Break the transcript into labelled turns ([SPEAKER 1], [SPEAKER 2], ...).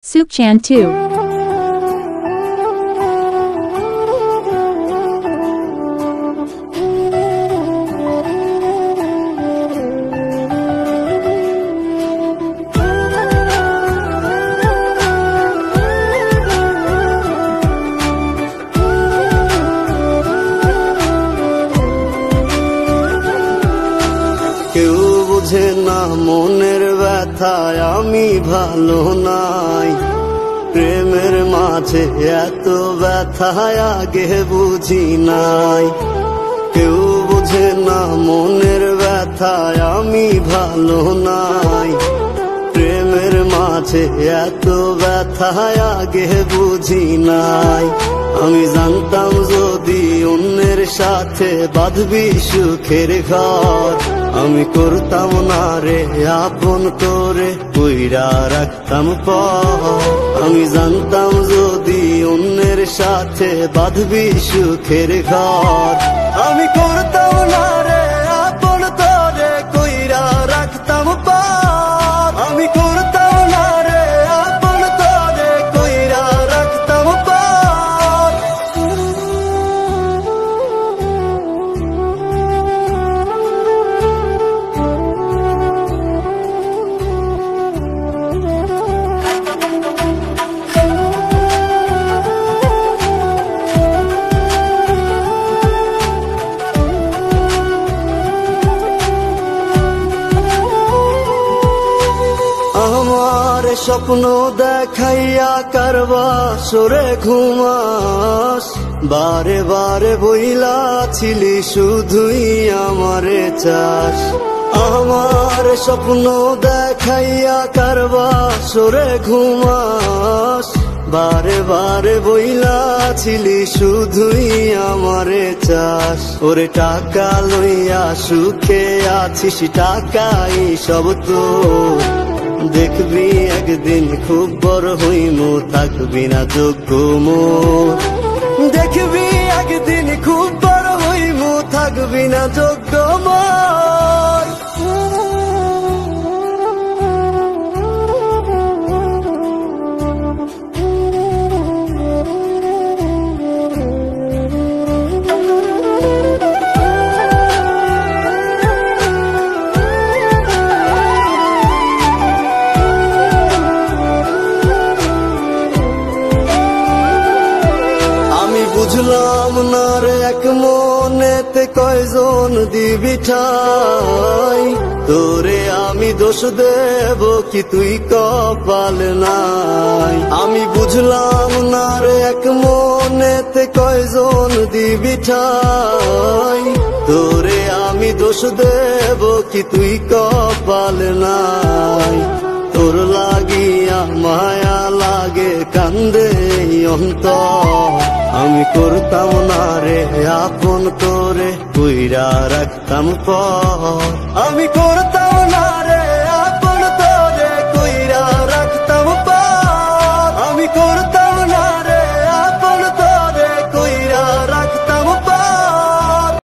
[SPEAKER 1] Sukchan 2.
[SPEAKER 2] কেউ বুঝে না মনের ব্যথায় আমি ভালো নাই, প্রেমের মাঝে এত ব্যথায় আগে বুঝি নাই। কেউ বুঝে না মনের ব্যথায় আমি ভালো নাই, প্রেমের মাঝে এত ব্যথায় আগে বুঝি নাই। আমি জানতাম যদি অন্যের সাথে বাঁধবি সুখের ঘর, আমি করতাম না রে আপন করে কইরা রাখতাম পর। আমি জানতাম যদি অন্যের সাথে বাঁধবি সুখের ঘর, আমি করতাম না রে আপন করে কইরা রাখতাম পর। আমি করতাম না রে আপন করে কইরা রাখতাম পর। আমার স্বপ্ন দেখাইয়া কারবা সরে ঘুমাস, বারে বারে বইলা ছিলি শুধুই আমারে চাস। আমার স্বপ্ন দেখাইয়া কারবা সরে ঘুমাস, বারে বারে বইলা ছিলি শুধুই আমারে চাস। ওরে টাকা লইয়া সুখে আছিস, টাকাই সব তো দেখবি একদিন খুব বড় হইমু, থাকবি না যোগ্য মোর। দেখবি একদিন খুব বড় হইমু, থাকবি না যোগ্য মোর। বুঝলাম না রে এক মনেতে কয়জন দিবি ঠাই, তোরে আমি দোষ দেব কি তুই কপাল নাই। আমি বুঝলাম না রে এক মনেতে কয়জন দিবি ঠাই, তোরে আমি দোষ দেব কি তুই কপাল নাই। তোর লাগিয়া মায়া লাগে কান্দে অন্তর, আমি করতাম না রে আপন করে কইরা রাখতাম পর। আমি করতাম না